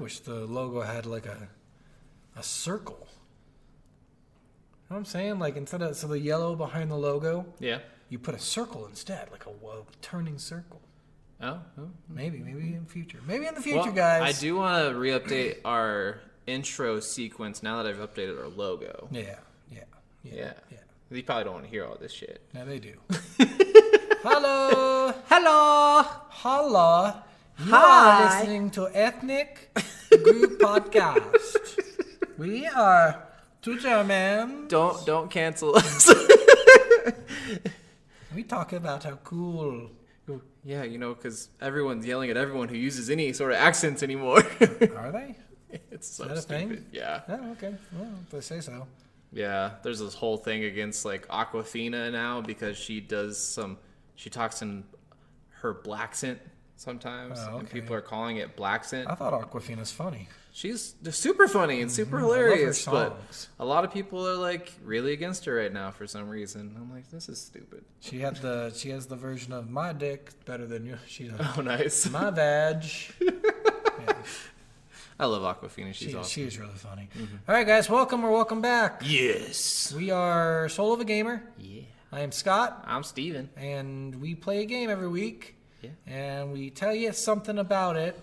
wish the logo had like a circle. You know what I'm saying? Like instead of the yellow behind the logo, you put a circle instead, like a turning circle. Oh. Maybe in the future. Maybe in the future, guys. I do want to re-update our intro sequence now that I've updated our logo. Yeah. You probably don't want to hear all this shit. Yeah, they do. Hello. You are listening to Ethnic Group Podcast. We are We Jammin. Don't cancel us. We talk about how cool. Yeah, because everyone's yelling at everyone who uses any sort of accents anymore. Are they? It's so Is that a stupid. thing? Yeah. Oh, okay. Well, if they say so. Yeah, there's this whole thing against like Aquafina now because she talks in her blaccent sometimes, and people are calling it blaccent. I thought Aquafina's funny. She's super funny and super hilarious, but a lot of people are like really against her right now for some reason. I'm like, this is stupid. She has the version of my dick better than you. Oh, nice. My vag. Yeah. I love Aquafina. She's awesome. She is really funny. Mm-hmm. All right, guys, welcome back. Yes. We are Soul of a Gamer. Yeah. I am Scott. I'm Steven. And we play a game every week. Yeah. And we tell you something about it,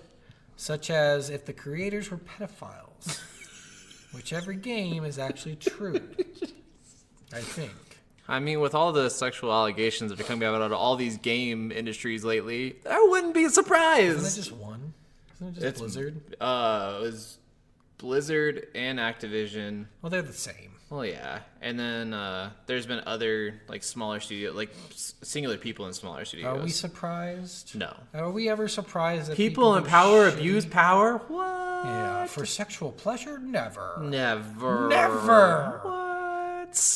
such as if the creators were pedophiles, which every game is actually true, I think. I mean, with all the sexual allegations that are coming out of all these game industries lately, I wouldn't be surprised. Isn't it just one? Isn't it just Blizzard? It was Blizzard and Activision. Well, they're the same. Well, yeah. And then there's been other, like, smaller studios, like, singular people in smaller studios. Are we surprised? No. Are we ever surprised that people in power abuse power? What? Yeah, for sexual pleasure? Never. What?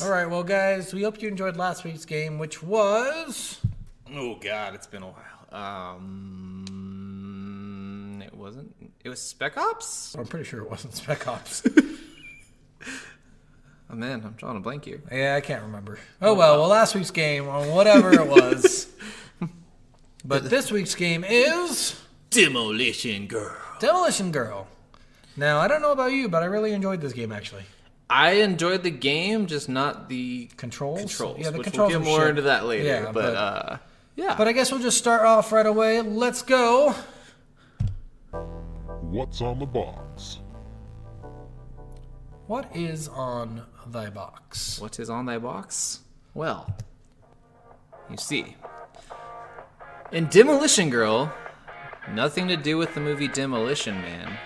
All right, well, guys, we hope you enjoyed last week's game, which was... Oh, God, it's been a while. It was Spec Ops? I'm pretty sure it wasn't Spec Ops. Oh, man, I'm drawing a blank here. Yeah, I can't remember. Oh, well, last week's game, or whatever it was. But this week's game is... Demolition Girl. Demolition Girl. Now, I don't know about you, but I really enjoyed this game, actually. I enjoyed the game, just not the controls. Yeah, the controls. We'll get more into that later. Yeah, but yeah. But I guess we'll just start off right away. Let's go. What's on the box? What is on thy box? What is on thy box? Well, you see, in Demolition Girl, nothing to do with the movie Demolition Man.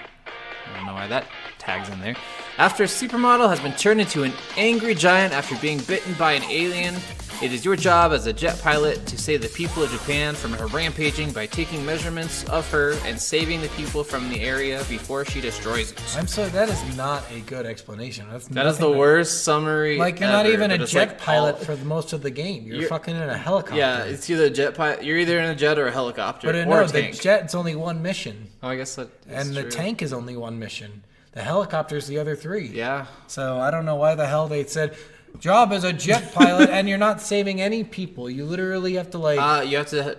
I don't know why that tag's in there. After a supermodel has been turned into an angry giant after being bitten by an alien, it is your job as a jet pilot to save the people of Japan from her rampaging by taking measurements of her and saving the people from the area before she destroys it. I'm sorry, that is not a good explanation. That is the worst summary Like, you're ever. not even a jet pilot for most of the game. You're fucking in a helicopter. Yeah, it's either a jet pilot. You're either in a jet or a helicopter. But or a the tank. jet's only one mission. Oh, I guess that is And the true. tank is only one mission. The helicopter's the other three. Yeah. So I don't know why the hell they said, job as a jet pilot, and you're not saving any people. You literally have to, like... you have to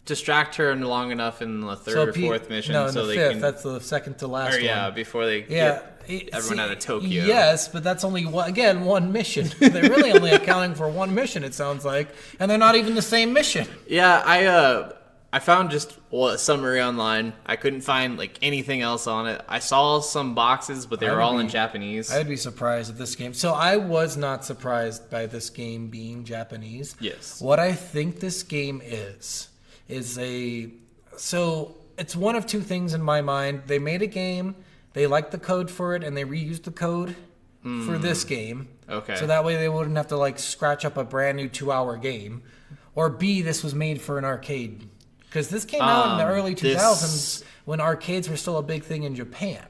distract her long enough in the third or fourth mission. No, in so the they fifth. can, That's the second to last one. Yeah, before they get everyone out of Tokyo. Yes, but that's only, one mission. They're really only accounting for one mission, it sounds like. And they're not even the same mission. Yeah, I found just a summary online. I couldn't find like anything else on it. I saw some boxes, but they were all in Japanese. I'd be surprised at this game. So I was not surprised by this game being Japanese. Yes. What I think this game is so it's one of two things in my mind. They made a game, they liked the code for it, and they reused the code for this game. Okay. So that way they wouldn't have to like scratch up a brand new 2-hour game. Or B, this was made for an arcade. Because this came out in the early 2000s when arcades were still a big thing in Japan.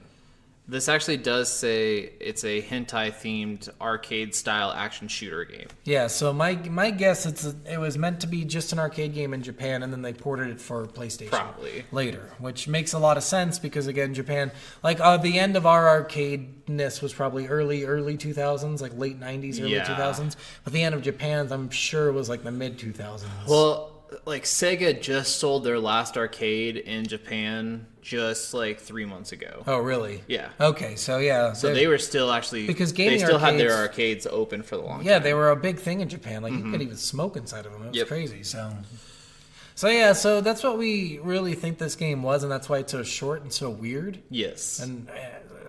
This actually does say it's a hentai-themed arcade-style action shooter game. Yeah, so my guess it was meant to be just an arcade game in Japan, and then they ported it for PlayStation Probably. later, which makes a lot of sense because, again, Japan, like the end of our arcade-ness was probably early 2000s, like late 90s, early 2000s. But the end of Japan's, I'm sure, was like the mid-2000s. Well, like Sega just sold their last arcade in Japan just like 3 months ago. Oh, really? Yeah. Okay, so yeah. So they were still actually because gaming they still had their arcades open for the long time. Yeah, they were a big thing in Japan. Like you could even smoke inside of them. It was crazy. So yeah, so that's what we really think this game was, and that's why it's so short and so weird. Yes. And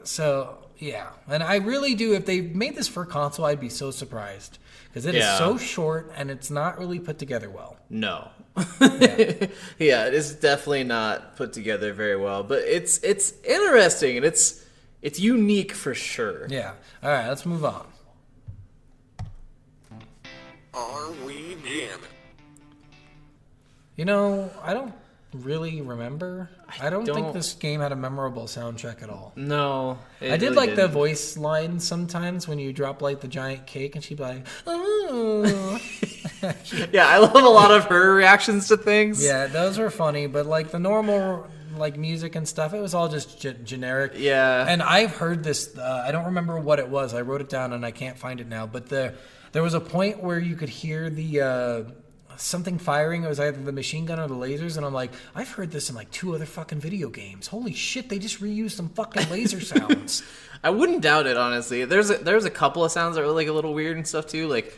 so yeah, and I really do. If they made this for console, I'd be so surprised because it is so short and it's not really put together well. No. Yeah, it is definitely not put together very well, but it's interesting and it's unique for sure. Yeah. All right, let's move on. Are we jamming? You know, I don't really remember. I don't think this game had a memorable soundtrack at all. No. I did like the voice lines sometimes when you drop like the giant cake and she'd be like, "Oh." Yeah, I love a lot of her reactions to things. Yeah, those were funny, but like the normal like music and stuff, it was all just generic. Yeah. And I've heard this, I don't remember what it was. I wrote it down and I can't find it now, but there was a point where you could hear the something firing. It was either the machine gun or the lasers, and I'm like, I've heard this in like 2 other fucking video games. Holy shit, they just reused some fucking laser sounds. I wouldn't doubt it, honestly. There's a couple of sounds that were like a little weird and stuff too, like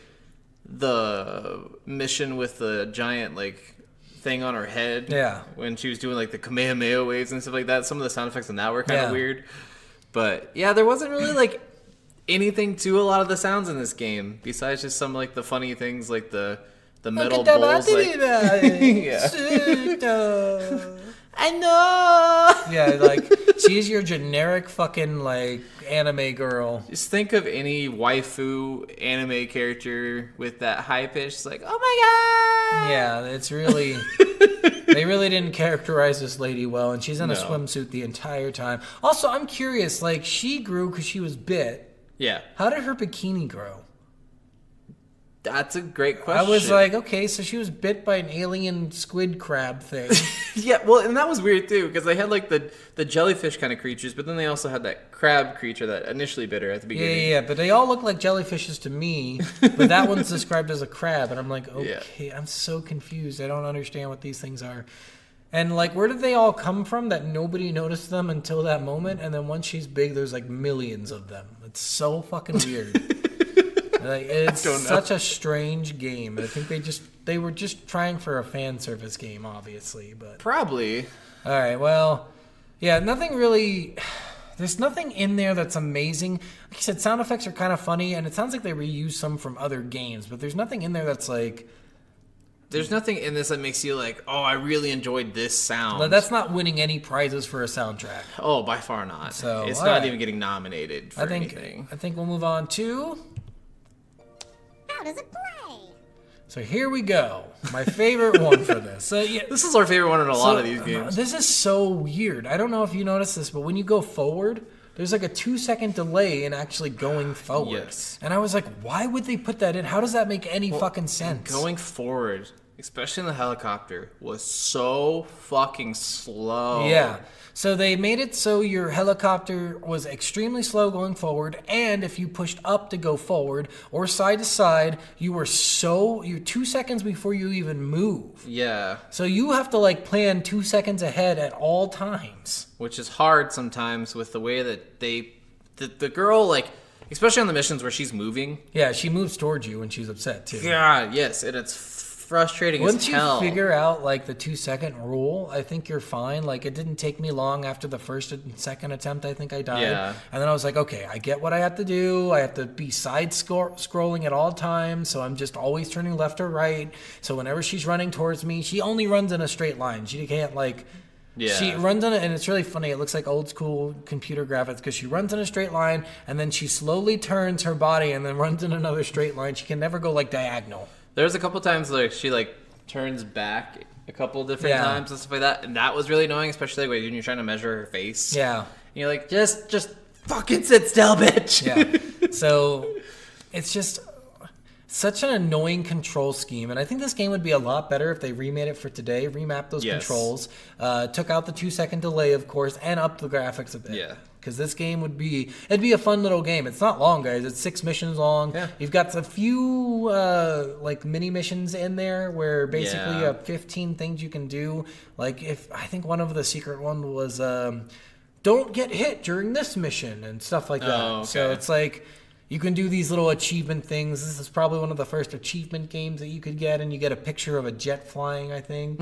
the mission with the giant like thing on her head. Yeah. When she was doing like the Kamehameha waves and stuff like that. Some of the sound effects in that were kind of weird. But yeah, there wasn't really like anything to a lot of the sounds in this game besides just some like the funny things like the metal bowls. Like, yeah. I know. Yeah, like she's your generic fucking like anime girl. Just think of any waifu anime character with that high pitch, like, oh my god. Yeah, it's really they really didn't characterize this lady well, and she's in a swimsuit the entire time. Also, I'm curious, like she grew because she was bit. Yeah. How did her bikini grow? That's a great question. I was like, okay, so she was bit by an alien squid crab thing. Yeah, well, and that was weird too, because they had like the jellyfish kind of creatures, but then they also had that crab creature that initially bit her at the beginning. Yeah, but they all look like jellyfishes to me, but that one's described as a crab, and I'm like, okay, I'm so confused. I don't understand what these things are. And like, where did they all come from that nobody noticed them until that moment? And then once she's big, there's like millions of them. It's so fucking weird. Like, it's such a strange game. I think they were just trying for a fan service game, obviously, but probably. All right, well, yeah, nothing really. There's nothing in there that's amazing. Like I said, sound effects are kind of funny, and it sounds like they reused some from other games, but there's nothing in there that's like. There's nothing in this that makes you like, oh, I really enjoyed this sound. But that's not winning any prizes for a soundtrack. Oh, by far not. So it's not even getting nominated for anything. I think we'll move on to. How does it play? So here we go. My favorite one for this. So, yeah, this is our favorite one in a lot of these games. This is so weird. I don't know if you noticed this, but when you go forward, there's like a 2-second delay in actually going forward. Yes. And I was like, why would they put that in? How does that make any fucking sense? Going forward, especially in the helicopter, was so fucking slow. Yeah. So they made it so your helicopter was extremely slow going forward, and if you pushed up to go forward or side to side, you're 2 seconds before you even move. Yeah. So you have to like plan 2 seconds ahead at all times. Which is hard sometimes with the way that the girl, like, especially on the missions where she's moving. Yeah, she moves towards you when she's upset too. God, yes, and it's frustrating Once as hell. Once you figure out like the 2-second rule, I think you're fine. Like it didn't take me long after the first and second attempt. I think I died. Yeah. And then I was like, okay, I get what I have to do. I have to be side scrolling at all times. So I'm just always turning left or right. So whenever she's running towards me, she only runs in a straight line. She can't like. Yeah. She runs on it, and it's really funny. It looks like old school computer graphics because she runs in a straight line, and then she slowly turns her body and then runs in another straight line. She can never go like diagonal. There's a couple times like she like turns back a couple different times and stuff like that, and that was really annoying, especially when you're trying to measure her face. Yeah, and you're like, just fucking sit still, bitch. Yeah. So it's just such an annoying control scheme, and I think this game would be a lot better if they remade it for today, remapped those controls, took out the 2-second delay, of course, and upped the graphics a bit. Yeah. because this game it'd be a fun little game. It's not long, guys. It's 6 missions long. Yeah. You've got a few like mini missions in there where basically you have 15 things you can do. Like I think one of the secret one was don't get hit during this mission and stuff like that. Oh, okay. So it's like you can do these little achievement things. This is probably one of the first achievement games that you could get, and you get a picture of a jet flying, I think.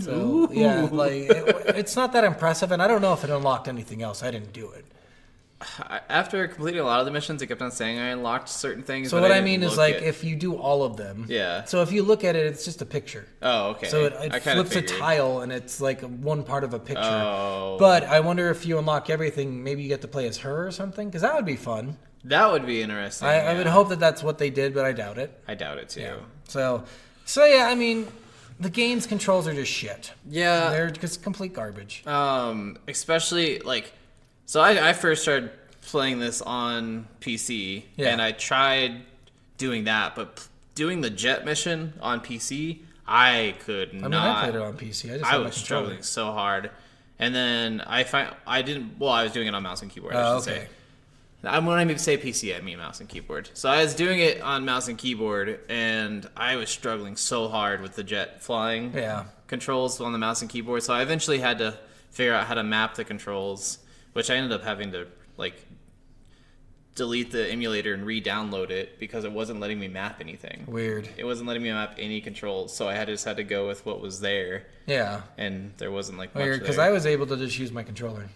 So yeah, like it's not that impressive, and I don't know if it unlocked anything else. I didn't do it. After completing a lot of the missions, it kept on saying I unlocked certain things. So what I mean is, like, if you do all of them, so if you look at it, it's just a picture. Oh, okay. So it flips a tile, and it's like one part of a picture. Oh. But I wonder if you unlock everything, maybe you get to play as her or something, because that would be fun. That would be interesting. I would hope that that's what they did, but I doubt it. I doubt it too. Yeah. So yeah, I mean, the game's controls are just shit. Yeah. They're just complete garbage. Especially like, so I first started playing this on PC, and I tried doing that, but doing the jet mission on PC, I could not. I played it on PC. I was struggling so hard, and then I was doing it on mouse and keyboard. I should say. When I say PC, I mean mouse and keyboard. So I was doing it on mouse and keyboard, and I was struggling so hard with the jet flying controls on the mouse and keyboard. So I eventually had to figure out how to map the controls, which I ended up having to like delete the emulator and re-download it because it wasn't letting me map anything. Weird. It wasn't letting me map any controls, so I just had to go with what was there. Yeah. And there wasn't like weird, because I was able to just use my controller.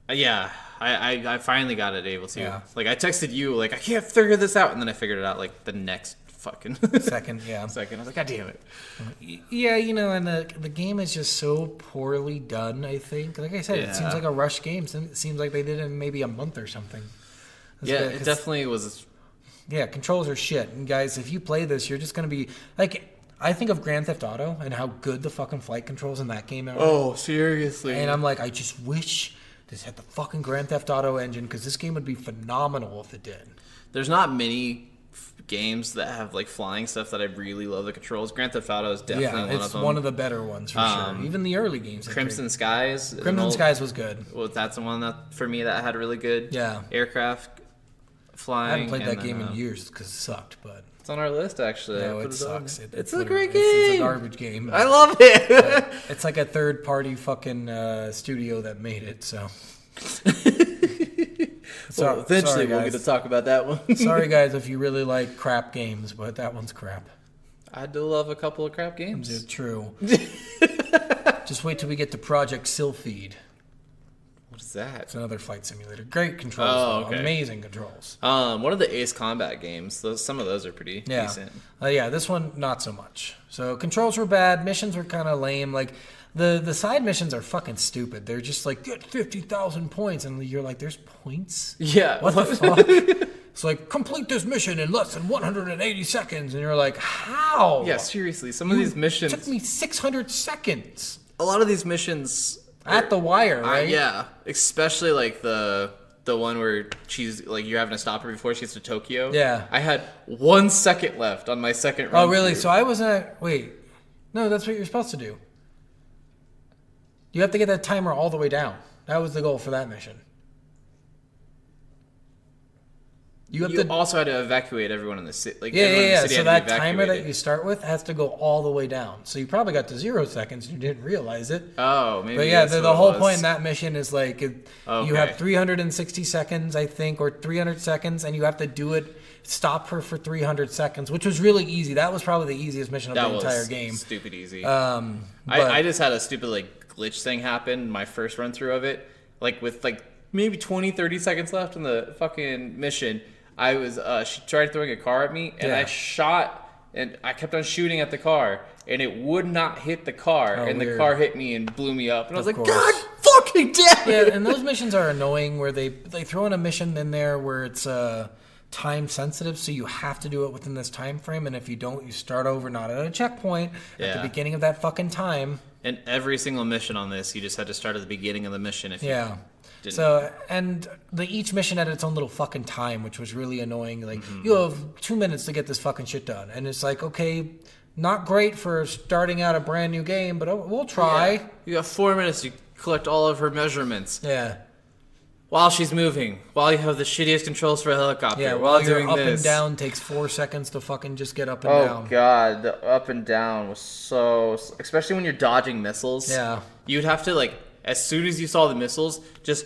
Yeah, I finally got it able to. Yeah. Like, I texted you, like, I can't figure this out, and then I figured it out, like, the next fucking second. I was like, God damn it. Yeah, you know, and the game is just so poorly done, I think. Like I said, it seems like a rush game. It seems like they did it in maybe a month or something. It definitely was. Yeah, controls are shit. And guys, if you play this, you're just going to be, like, I think of Grand Theft Auto and how good the fucking flight controls in that game are. Oh, seriously. And I'm like, I just wish this had the fucking Grand Theft Auto engine, because this game would be phenomenal if it did. There's not many games that have like flying stuff that I really love the controls. Grand Theft Auto is definitely one of them. It's one of the better ones for sure. Even the early games. Crimson Skies. Crimson Skies was good. Well, that's the one that for me that had really good aircraft flying. I haven't played that game in years because it sucked, but it's on our list actually. No, it sucks. It's a great game. It's a garbage game. I love it. It's like a third-party fucking studio that made it. So. Well, eventually we'll get to talk about that one. Sorry, guys, if you really like crap games, but that one's crap. I do love a couple of crap games. It's true. Just wait till we get to Project Sylphid. What is that? It's another flight simulator. Great controls. Oh, okay. Amazing controls. One of the Ace Combat games. Some of those are pretty decent. This one, not so much. So controls were bad. Missions were kind of lame. Like, the side missions are fucking stupid. They're just like, get 50,000 points. And you're like, there's points? Yeah. What the fuck? It's like, complete this mission in less than 180 seconds. And you're like, how? Yeah, seriously. Some of these missions. It took me 600 seconds. A lot of these missions. At the wire, right? Yeah. Especially like the one where she's like, you're having to stop her before she gets to Tokyo. Yeah. I had 1 second left on my second run. Oh, really? So I wasn't. Wait. No, that's what you're supposed to do. You have to get that timer all the way down. That was the goal for that mission. You also had to evacuate everyone in the city. Like, yeah. So that timer that you start with has to go all the way down. So you probably got to 0 seconds and you didn't realize it. Oh, maybe. But yeah, the whole point in that mission is like you have 360 seconds, I think, or 300 seconds, and you have to do it. Stop her for 300 seconds, which was really easy. That was probably the easiest mission of the entire game. Stupid easy. I just had a stupid like glitch thing happen my first run through of it, like with like maybe 20-30 seconds left in the fucking mission. I was she tried throwing a car at me, and I shot, and I kept on shooting at the car, and it would not hit the car, and the car hit me and blew me up, and I was like, God fucking damn it! Yeah, and those missions are annoying where they throw in a mission in there where it's time sensitive, so you have to do it within this time frame, and if you don't, you start over, not at a checkpoint, at the beginning of that fucking time. And every single mission on this, you just had to start at the beginning of the mission if you didn't. So, and each mission had its own little fucking time, which was really annoying. Like, you have 2 minutes to get this fucking shit done. And it's like, okay, not great for starting out a brand new game, but we'll try. Yeah. You got 4 minutes to collect all of her measurements. Yeah. while she's moving, while you have the shittiest controls for a helicopter, Yeah, while while you're doing up this. and down takes 4 seconds to fucking just get up and Oh down. god, the up and down was so... Especially when you're dodging missiles. Yeah. You'd have to, like, as soon as you saw the missiles, just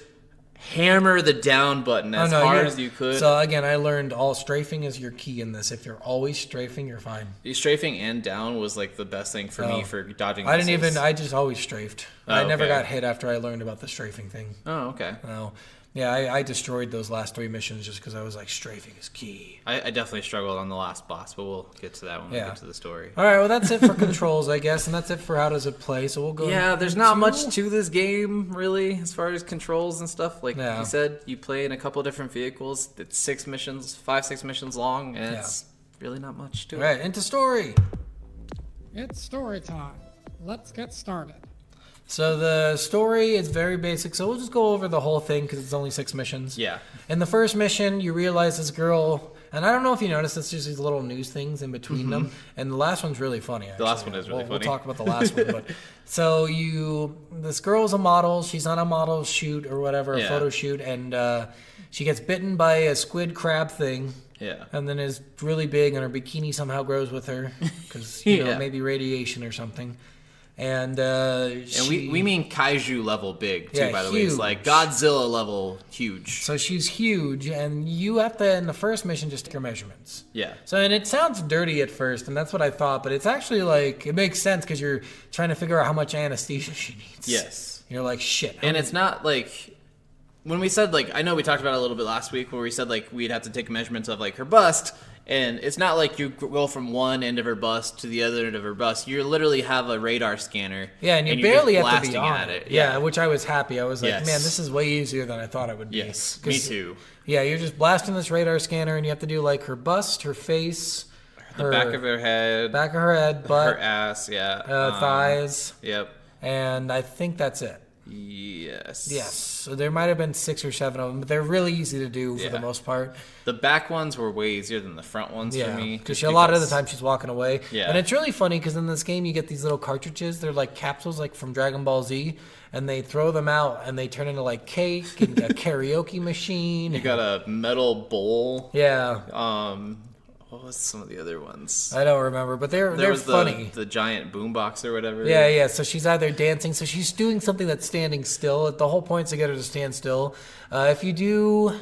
hammer the down button as hard as you could. So again, I learned all strafing is your key in this. If you're always strafing, you're fine. Strafing and down was, like, the best thing for me for dodging missiles. I just always strafed. I never got hit after I learned about the strafing thing. Oh, okay. No. Yeah, I destroyed those last 3 missions just because I was like, strafing is key. I definitely struggled on the last boss, but we'll get to that when we get to the story. All right, well, that's it for controls, I guess, and that's it for how does it play. So we'll go. Yeah, there's not much to this game, really, as far as controls and stuff. Like you said, you play in a couple different vehicles. It's 6 missions long, and it's really not much to it. All right, into story. It's story time. Let's get started. So the story is very basic, so we'll just go over the whole thing because it's only 6 missions. Yeah. In the first mission, you realize this girl, and I don't know if you noticed, it's just these little news things in between them, and the last one's really funny, actually. The last one is really funny. We'll talk about the last one, but so this girl's a model, she's on a model shoot or whatever, a photo shoot, and she gets bitten by a squid crab thing. Yeah. And then is really big, and her bikini somehow grows with her, because, you know, maybe radiation or something. And we mean kaiju level big too, by the way. It's like Godzilla level huge. So she's huge, and you have to, in the first mission, just take her measurements. Yeah. So, and it sounds dirty at first, and that's what I thought, but it's actually like, it makes sense because you're trying to figure out how much anesthesia she needs. Yes. You're like, shit. And it's not like, when we said, like, I know we talked about it a little bit last week where we said, like, we'd have to take measurements of, like, her bust. And it's not like you go from one end of her bust to the other end of her bust. You literally have a radar scanner. Yeah, and you barely have have to be on it. Yeah, which I was happy. I was like, man, this is way easier than I thought it would be. Yes, me too. Yeah, you're just blasting this radar scanner, and you have to do, like, her bust, her face, the back of her head, butt, her ass, thighs. Yep. And I think that's it. Yes. Yes. So there might have been 6 or 7 of them, but they're really easy to do for the most part. The back ones were way easier than the front ones for me. Because a lot of the time she's walking away. Yeah. And it's really funny because in this game you get these little cartridges. They're like capsules like from Dragon Ball Z. And they throw them out and they turn into like cake and a karaoke machine. You got a metal bowl. Yeah. What was some of the other ones? I don't remember, but they're funny. The giant boombox or whatever. Yeah. So she's either dancing, so she's doing something that's standing still. The whole point is to get her to stand still. If you do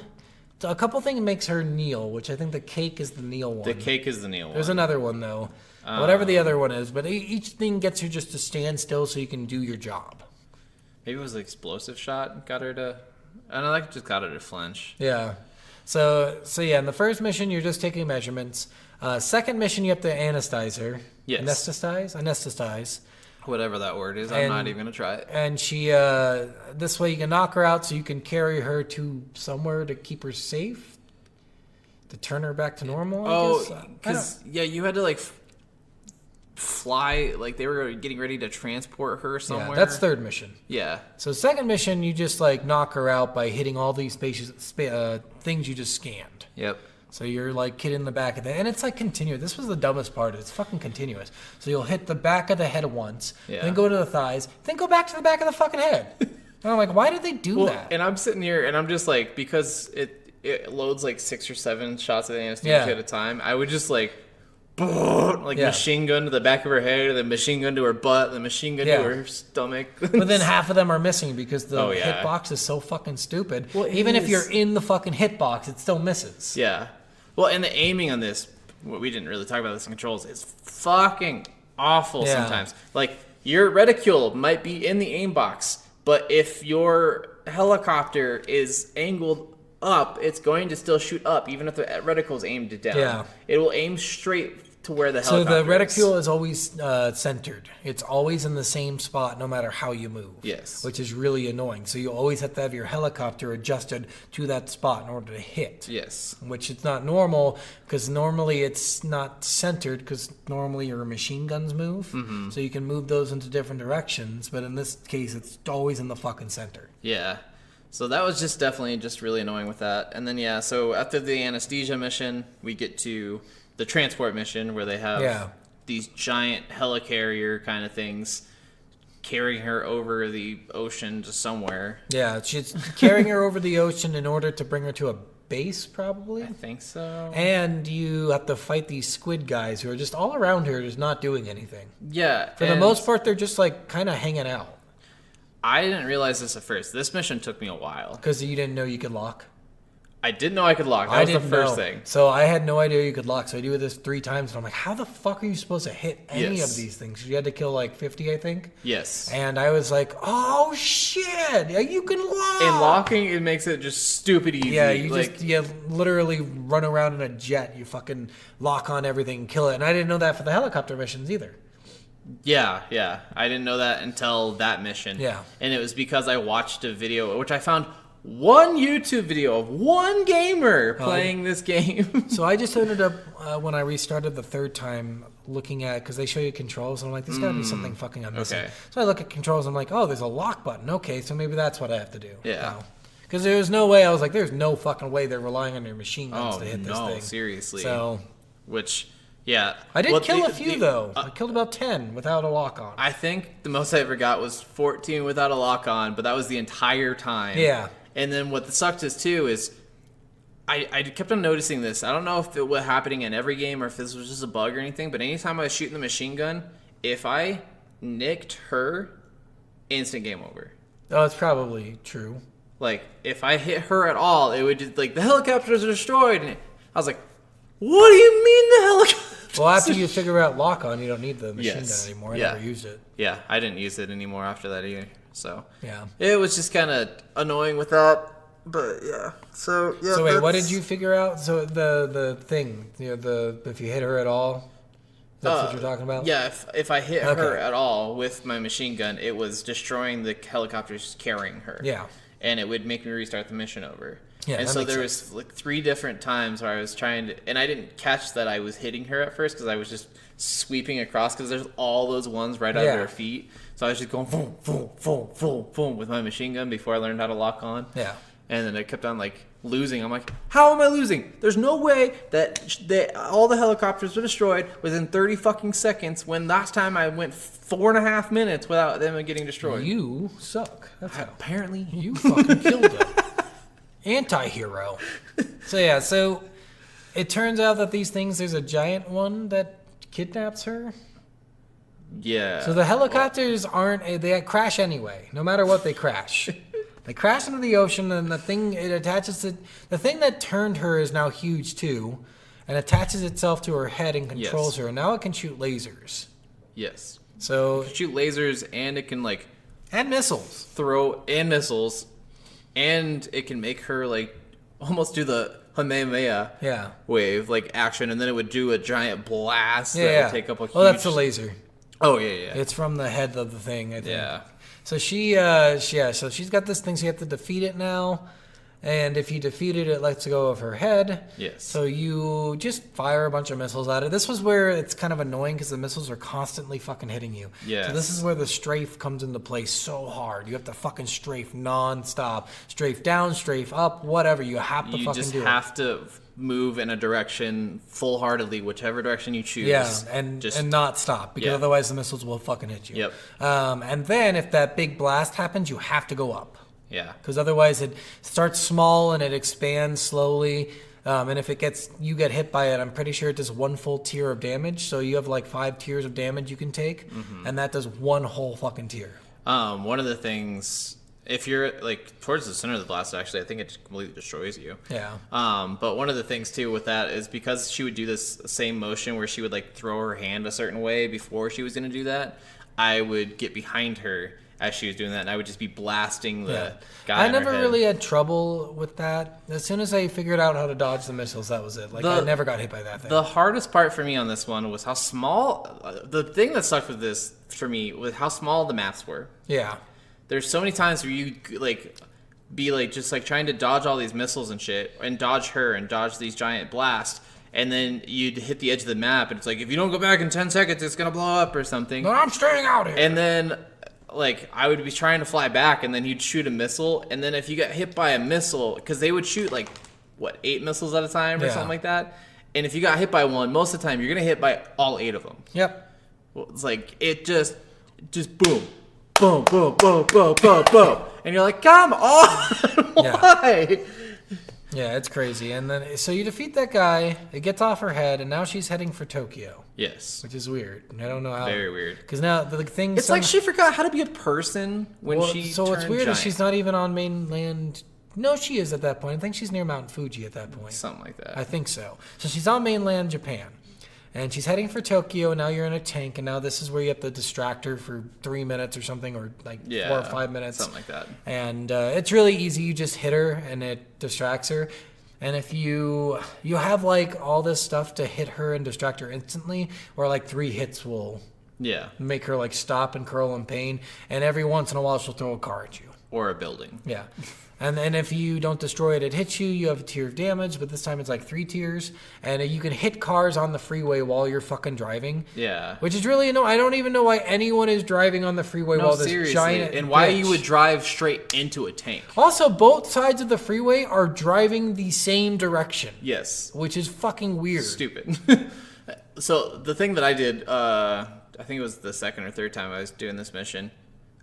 a couple things, makes her kneel, which I think the cake is the kneel one. The cake is the kneel one. There's another one though, whatever the other one is. But each thing gets her just to stand still so you can do your job. Maybe it was the explosive shot got her to. I know that just got her to flinch. Yeah. So yeah, in the first mission, you're just taking measurements. Second mission, you have to anesthetize her. Yes. Anesthetize. Whatever that word is, I'm not even going to try it. And she, this way you can knock her out so you can carry her to somewhere to keep her safe. To turn her back to normal, I guess. Because, you had to, like, fly, like, they were getting ready to transport her somewhere. Yeah, that's third mission. Yeah. So second mission, you just, like, knock her out by hitting all these things you just scanned. Yep. So you're like hitting the back of the and it's like continuous. This was the dumbest part. It's fucking continuous. So you'll hit the back of the head once, then go to the thighs, then go back to the back of the fucking head. And I'm like, why did they do that? And I'm sitting here and I'm just like, because it loads like 6 or 7 shots of anesthesia at a time, I would just like machine gun to the back of her head, then machine gun to her butt, then machine gun to her stomach. But then half of them are missing because the hitbox is so fucking stupid. Well, even if you're in the fucking hitbox, it still misses. Yeah. Well, and the aiming on this, we didn't really talk about this in controls, is fucking awful sometimes. Like, your reticule might be in the aim box, but if your helicopter is angled up, it's going to still shoot up, even if the reticle is aimed down. Yeah. It will aim straight to where the helicopter is. So the reticule is always centered. It's always in the same spot no matter how you move. Yes. Which is really annoying. So you always have to have your helicopter adjusted to that spot in order to hit. Yes. Which it's not normal because normally it's not centered because normally your machine guns move. Mm-hmm. So you can move those into different directions. But in this case, it's always in the fucking center. Yeah. So that was just definitely just really annoying with that. And then, so after the anesthesia mission, we get to the transport mission where they have these giant helicarrier kind of things carrying her over the ocean to somewhere. Yeah, she's carrying her over the ocean in order to bring her to a base, probably. I think so. And you have to fight these squid guys who are just all around her, just not doing anything. Yeah. For the most part, they're just like kind of hanging out. I didn't realize this at first. This mission took me a while. Because you didn't know you could lock? I didn't know I could lock. That was the first thing. So I had no idea you could lock. So I do this 3 times, and I'm like, how the fuck are you supposed to hit any of these things? You had to kill like 50, I think. Yes. And I was like, oh shit, you can lock. In locking, it makes it just stupid easy. Yeah, you literally run around in a jet. You fucking lock on everything and kill it. And I didn't know that for the helicopter missions either. Yeah. I didn't know that until that mission. Yeah. And it was because I watched a video, which I found one YouTube video of one gamer playing this game. So I just ended up, when I restarted the 3rd time, looking at, because they show you controls, and I'm like, there's got to be something fucking I'm missing. Okay. So I look at controls, and I'm like, oh, there's a lock button. Okay, so maybe that's what I have to do. Yeah. Because there was no way, I was like, there's no fucking way they're relying on their machine guns to hit this thing. Seriously. So, which, yeah. I did kill a few, though. I killed about 10 without a lock on. I think the most I ever got was 14 without a lock on, but that was the entire time. Yeah. And then what sucked is, too, is I kept on noticing this. I don't know if it was happening in every game or if this was just a bug or anything, but anytime I was shooting the machine gun, if I nicked her, instant game over. Oh, it's probably true. Like, if I hit her at all, it would just, like, the helicopters are destroyed. And I was like, what do you mean the helicopters? Well, after you figure out lock on, you don't need the machine gun Yes. anymore. I Yeah. never used it. Yeah, I didn't use it anymore after that either. So Yeah. it was just kind of annoying with that. But yeah, so yeah. So wait, what did you figure out? So the thing, if you hit her at all, that's what you're talking about? Yeah, if I hit her at all with my machine gun, it was destroying the helicopters carrying her. Yeah. And it would make me restart the mission over. Yeah, and that so makes there sense. was like 3 different times where I was trying to, and I didn't catch that I was hitting her at first because I was just sweeping across because there's all those ones right under her feet. So I was just going boom, boom, boom, boom, boom with my machine gun before I learned how to lock on. Yeah. And then I kept on like losing. I'm like, how am I losing? There's no way that all the helicopters were destroyed within 30 fucking seconds when last time I went 4.5 minutes without them getting destroyed. You suck. That's how. Apparently. You fucking killed them. Anti-hero. So it turns out that these things, there's a giant one that kidnaps her. Yeah. So the helicopters they crash anyway. No matter what, they crash. They crash into the ocean, and the thing the thing that turned her is now huge too, and attaches itself to her head and controls her. And now it can shoot lasers. Yes. So It can shoot lasers, and it can like and missiles. throw and missiles, and it can make her like almost do the Kamehameha Yeah. wave like action, and then it would do a giant blast that Yeah. would take up a huge. Oh, that's the laser. Oh yeah. It's from the head of the thing, I think. Yeah. So so she's got this thing, so you have to defeat it now. And if you defeat it, it lets go of her head. Yes. So you just fire a bunch of missiles at it. This was where it's kind of annoying because the missiles are constantly fucking hitting you. Yes. So this is where the strafe comes into play so hard. You have to fucking strafe nonstop. Strafe down, strafe up, whatever. You have to fucking do it. You just have to move in a direction full-heartedly, whichever direction you choose. Yeah, and not stop, because otherwise the missiles will fucking hit you. Yep. And then if that big blast happens, you have to go up. Yeah. Because otherwise it starts small and it expands slowly. And if you get hit by it, I'm pretty sure it does 1 full tier of damage. So you have like 5 tiers of damage you can take, and that does 1 whole fucking tier. One of the things, if you're like towards the center of the blast, actually, I think it completely destroys you. Yeah. But one of the things too with that is because she would do this same motion where she would like throw her hand a certain way before she was going to do that, I would get behind her as she was doing that, and I would just be blasting the guy. I never really had trouble with that. As soon as I figured out how to dodge the missiles, that was it. Like I never got hit by that thing. The hardest part for me on this one was how small. The thing that sucked with this for me was how small the maps were. Yeah. There's so many times where you like be like just like trying to dodge all these missiles and shit, and dodge her and dodge these giant blasts, and then you'd hit the edge of the map, and it's like if you don't go back in 10 seconds, it's gonna blow up or something. But I'm staying out here. And then like I would be trying to fly back, and then you'd shoot a missile, and then if you got hit by a missile, because they would shoot like 8 missiles at a time or something like that, and if you got hit by one, most of the time you're gonna hit by all 8 of them. Yep. Well, it's like it just boom, boom, boom, boom, boom, boom, boom. And you're like, come on! Why? Yeah, it's crazy. And then, so you defeat that guy, it gets off her head, and now she's heading for Tokyo. Yes. Which is weird. I don't know how. Very weird. Because now the thing. It's like she forgot how to be a person when she So what's turned weird giant. is she's not even on mainland. No, she is at that point. I think she's near Mount Fuji at that point. Something like that. I think so. So she's on mainland Japan. And she's heading for Tokyo, and now you're in a tank, and now this is where you have to distract her for 3 minutes or something, or like 4 or 5 minutes. Something like that. And it's really easy. You just hit her, and it distracts her. And if you have like all this stuff to hit her and distract her instantly, or like 3 hits will make her like stop and curl in pain. And every once in a while, she'll throw a car at you. Or a building. Yeah. And then if you don't destroy it, it hits you. You have a tier of damage, but this time it's like 3 tiers. And you can hit cars on the freeway while you're fucking driving. Yeah. Which is really annoying. I don't even know why anyone is driving on the freeway while this seriously. giant And why bitch. you would drive straight into a tank. Also, both sides of the freeway are driving the same direction. Yes. Which is fucking weird. Stupid. So the thing that I did, I think it was the second or third time I was doing this mission,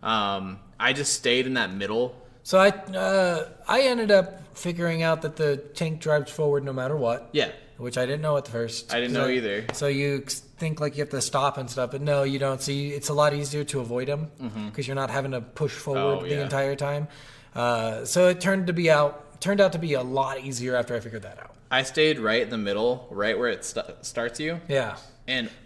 I just stayed in that middle. So I ended up figuring out that the tank drives forward no matter what. Yeah. Which I didn't know at first. I didn't know either. So you think like you have to stop and stuff, but no, you don't. So it's a lot easier to avoid them because you're not having to push forward the entire time. So it turned out to be a lot easier after I figured that out. I stayed right in the middle, right where it starts you. Yeah.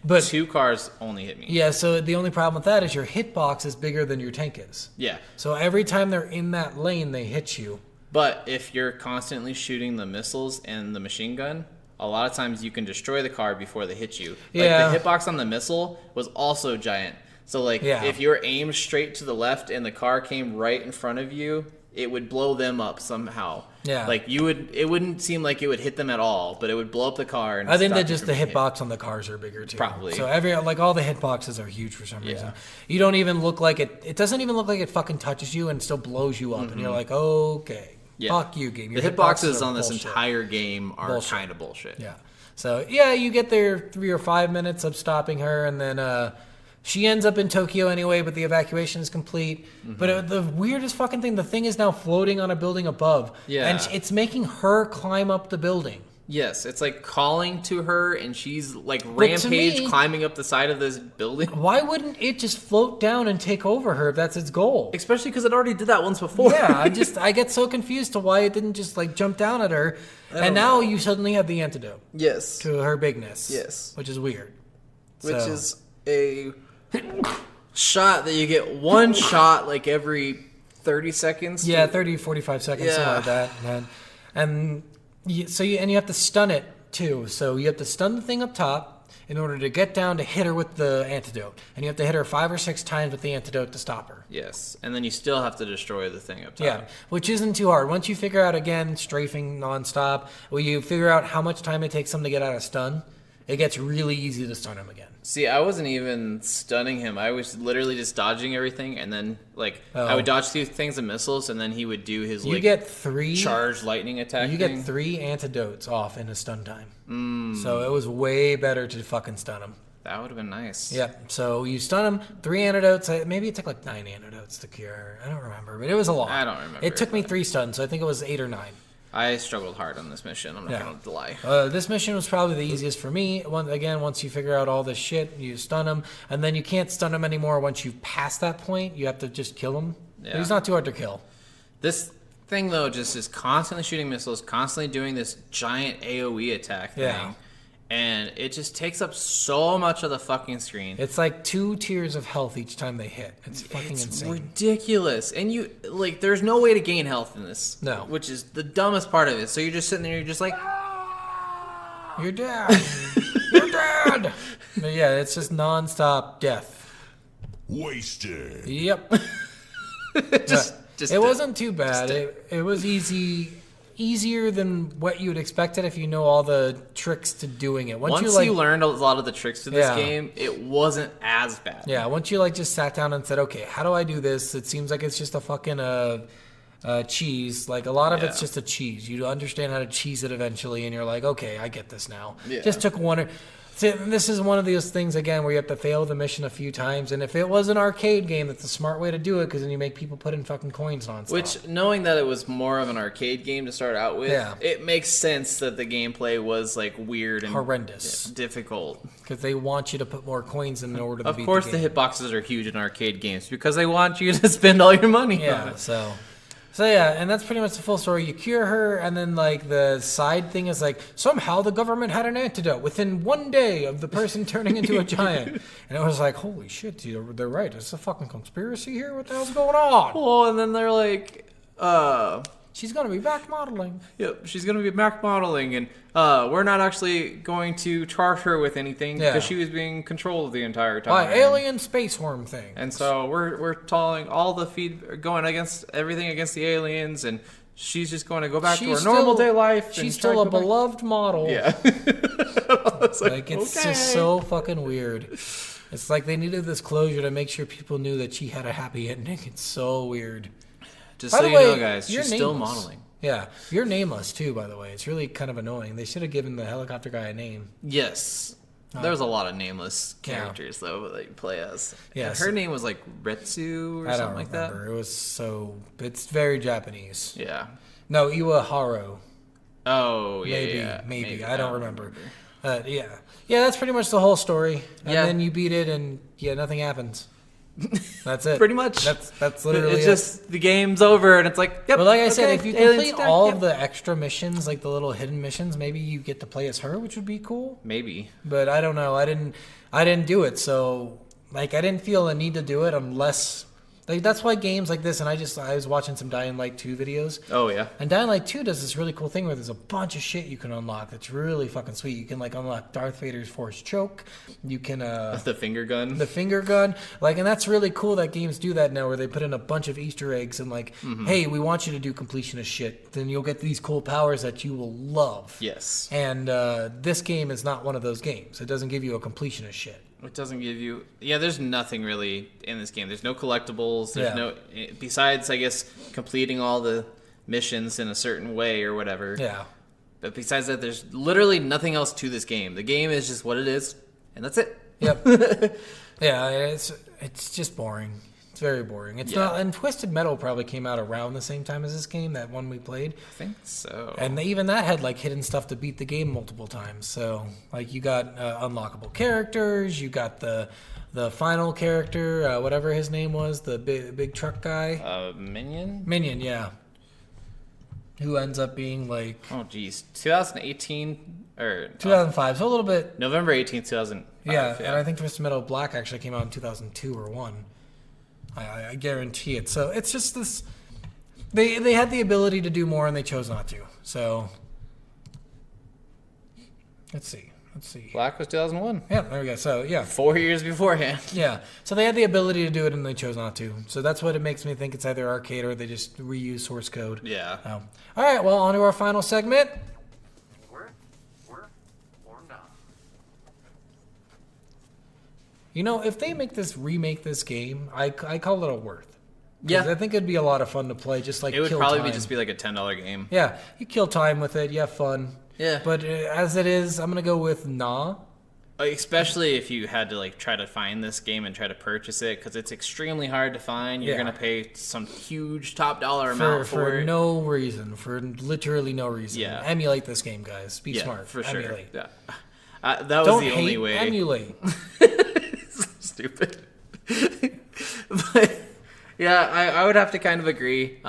But 2 cars only hit me. Yeah, so the only problem with that is your hitbox is bigger than your tank is. Yeah. So every time they're in that lane, they hit you. But if you're constantly shooting the missiles and the machine gun, a lot of times you can destroy the car before they hit you. Yeah. Like the hitbox on the missile was also giant. So like if you were aimed straight to the left and the car came right in front of you, it would blow them up somehow. Yeah. Like it wouldn't seem like it would hit them at all, but it would blow up the car. And I think stop that you just from the being hit. hitbox on the cars are bigger too. Probably. So all the hitboxes are huge for some reason. You don't even look like it. It doesn't even look like it fucking touches you and still blows you up, and you're like, okay, fuck you, game. Your The hitboxes are on this bullshit. entire game are kind of bullshit. Yeah. So you get there 3 or 5 minutes of stopping her, and then she ends up in Tokyo anyway, but the evacuation is complete. But the weirdest fucking thing, the thing is now floating on a building above. Yeah. And it's making her climb up the building. Yes, it's like calling to her, and she's like to rampage me- climbing up the side of this building. Why wouldn't it just float down and take over her if that's its goal? Especially because it already did that once before. Yeah, I get so confused to why it didn't just like jump down at her. And now you suddenly have the antidote Yes. to her bigness. Yes. Which is weird. Which is a shot that you get one shot like every 30 seconds. Yeah, 30, 45 seconds, something like that. And you have to stun it too. So you have to stun the thing up top in order to get down to hit her with the antidote. And you have to hit her 5 or 6 times with the antidote to stop her. Yes, and then you still have to destroy the thing up top. Yeah, which isn't too hard. Once you figure out, again, strafing nonstop, you figure out how much time it takes them to get out of stun, it gets really easy to stun him again. See, I wasn't even stunning him. I was literally just dodging everything, and then I would dodge 2 things of missiles, and then he would do his You get 3 charged lightning attack. You thing. get 3 antidotes off in a stun time. So it was way better to fucking stun him. That would have been nice. Yeah, so you stun him, 3 antidotes. Maybe it took like 9 antidotes to cure her. I don't remember, but it was a lot. I don't remember. It took me 3 stuns, so I think it was 8 or 9. I struggled hard on this mission. I'm not going to lie. This mission was probably the easiest for me. Once you figure out all this shit, you stun him, and then you can't stun him anymore once you pass that point. You have to just kill him. Yeah. He's not too hard to kill. This thing, though, just is constantly shooting missiles, constantly doing this giant AoE attack thing. Yeah. And it just takes up so much of the fucking screen. It's like 2 tiers of health each time they hit. It's fucking It's insane. ridiculous. And there's no way to gain health in this. No. Which is the dumbest part of it. So you're just sitting there, you're just like, You're dead. You're dead. But yeah, it's just nonstop death. Wasted. Yep. just It wasn't too bad. It was easier than what you would expect it if you know all the tricks to doing it. Once you learned a lot of the tricks to this game, it wasn't as bad. Yeah, once you just sat down and said, okay, how do I do this? It seems like it's just a fucking cheese. Like, a lot of it's just a cheese. You understand how to cheese it eventually, and you're like, okay, I get this now. Yeah. Just took one. See, this is one of those things, again, where you have to fail the mission a few times. And if it was an arcade game, that's a smart way to do it, because then you make people put in fucking coins nonstop. Which, knowing that it was more of an arcade game to start out with, it makes sense that the gameplay was, like, weird and horrendous, difficult. Because they want you to put more coins in order to beat the game. Of course the hitboxes are huge in arcade games, because they want you to spend all your money on it. So yeah, and that's pretty much the full story. You cure her, and then like the side thing is like, somehow the government had an antidote within 1 day of the person turning into a giant. And it was like, holy shit, they're right. It's a fucking conspiracy here. What the hell's going on? Oh, and then they're like, she's gonna be back modeling. Yep, she's gonna be back modeling, and we're not actually going to charge her with anything because she was being controlled the entire time. By alien space worm thing. And so we're telling all the going against everything against the aliens, and she's just going to go back to her normal day life. She's still a beloved model. Yeah. Like it's just so fucking weird. It's like they needed this closure to make sure people knew that she had a happy ending. It's so weird. Just so you know, guys, she's still modeling. Yeah, you're nameless too, by the way. It's really kind of annoying. They should have given the helicopter guy a name. Yes. There's a lot of nameless characters, though, that you play as. Yeah, her name was like Retsu or something like that. It was it's very Japanese. Yeah. No, Iwaharo. Oh, yeah. Maybe. I don't remember. Yeah, that's pretty much the whole story. And then you beat it, and nothing happens. That's it. Pretty much. That's literally it's just the game's over, and it's like, yep. But like I said, if you complete all of the extra missions, like the little hidden missions, maybe you get to play as her, which would be cool. Maybe. But I don't know. I didn't do it, so like I didn't feel a need to do it unless. Like, that's why games like this, and I was watching some Dying Light 2 videos. Oh, yeah. And Dying Light 2 does this really cool thing where there's a bunch of shit you can unlock that's really fucking sweet. You can, like, unlock Darth Vader's Force Choke. You can, the finger gun. The finger gun. Like, and that's really cool that games do that now, where they put in a bunch of Easter eggs and, like, hey, we want you to do completionist shit. Then you'll get these cool powers that you will love. Yes. And this game is not one of those games. It doesn't give you a completionist shit. It doesn't give you... Yeah, there's nothing really in this game. There's no collectibles. There's no... Besides, I guess, completing all the missions in a certain way or whatever. Yeah. But besides that, there's literally nothing else to this game. The game is just what it is, and that's it. Yep. Yeah, it's just boring. It's very boring. It's not... And Twisted Metal probably came out around the same time as this game, that one we played. I think so. And even that had, like, hidden stuff to beat the game multiple times. So, like, you got unlockable characters. You got the final character, whatever his name was, the big truck guy. Minion? Minion, yeah. Who ends up being, like... Oh, geez. 2018... Or 2005, so a little bit... November 18th, 2005. Yeah, and I think Twisted Metal Black actually came out in 2002 or 1. I guarantee it. So it's just this. They had the ability to do more and they chose not to. So let's see. Black was 2001. Yeah, there we go. So yeah, 4 years beforehand. Yeah. So they had the ability to do it and they chose not to. So that's what it makes me think it's either arcade or they just reuse source code. Yeah. All right. Well, on to our final segment. You know, if they remake this game, I call it a worth. Yeah, I think it'd be a lot of fun to play. Just like it would probably just be like a $10 game. Yeah, you kill time with it. You have fun. Yeah, but as it is, I'm gonna go with nah. Especially if you had to like try to find this game and try to purchase it, because it's extremely hard to find. You're gonna pay some huge top dollar amount for it. No reason, for literally no reason. Yeah, emulate this game, guys. Be smart. For sure. Emulate. Yeah, that was the only way. Emulate. Stupid. But yeah, I would have to kind of agree.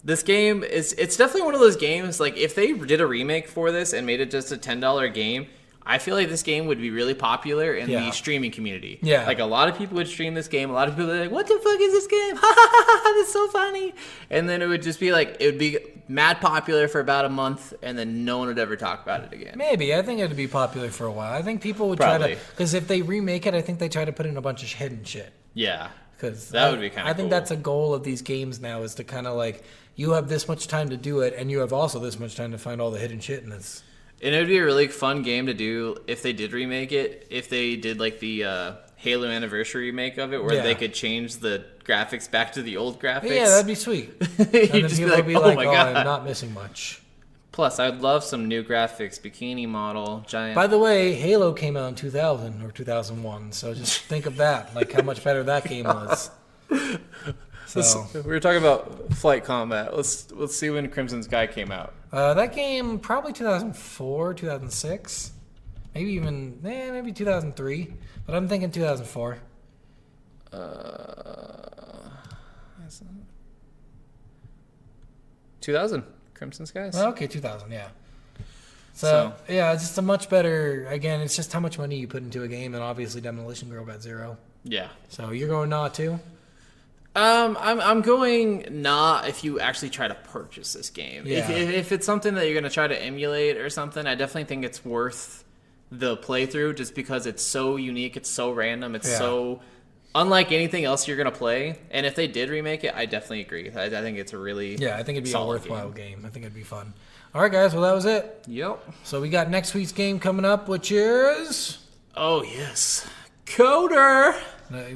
This game it's definitely one of those games, like if they did a remake for this and made it just a $10 game, I feel like this game would be really popular in the streaming community. Yeah. Like a lot of people would stream this game. A lot of people are like, what the fuck is this game? Ha ha ha ha, that's so funny. And then it would just be like, it would be mad popular for about a month, and then no one would ever talk about it again. Maybe. I think it would be popular for a while. I think people would try to, because if they remake it, I think they try to put in a bunch of hidden shit. Yeah. Because that would be kind of cool. I think that's a goal of these games now, is to kind of like, you have this much time to do it, and you have also this much time to find all the hidden shit in this. And it would be a really fun game to do if they did remake it. If they did like the Halo Anniversary remake of it, where they could change the graphics back to the old graphics. Yeah, that'd be sweet. And You'd then just be people like, would be oh like, my oh, god. I'm not missing much. Plus, I'd love some new graphics, bikini model, giant. By the way, Halo came out in 2000 or 2001, so just think of that, like how much better that game was. So we were talking about flight combat. Let's see when Crimson Sky came out. that game probably 2004, 2006, maybe even maybe 2003, but I'm thinking 2004. 2000 Crimson Skies. Okay, 2000, yeah. So yeah, it's just a much better. Again, it's just how much money you put into a game, and obviously Demolition Girl got 0. Yeah. So you're going not too. I'm going not if you actually try to purchase this game. Yeah. If it's something that you're going to try to emulate or something, I definitely think it's worth the playthrough just because it's so unique, it's so random, it's so unlike anything else you're going to play. And if they did remake it, I definitely agree. I think it's a really I think it'd be a solid worthwhile game. I think it'd be fun. All right, guys. Well, that was it. Yep. So we got next week's game coming up, which is... Oh, yes. Coder!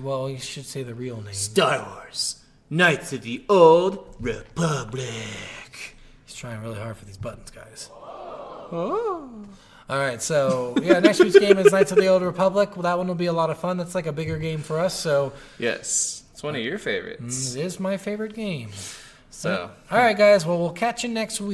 well, you should say the real name. Star Wars. Knights of the Old Republic. He's trying really hard for these buttons, guys. Oh. All right, so, next week's game is Knights of the Old Republic. Well, that one will be a lot of fun. That's like a bigger game for us, so... Yes. It's one of your favorites. It is my favorite game. So... All right, guys. Well, we'll catch you next week.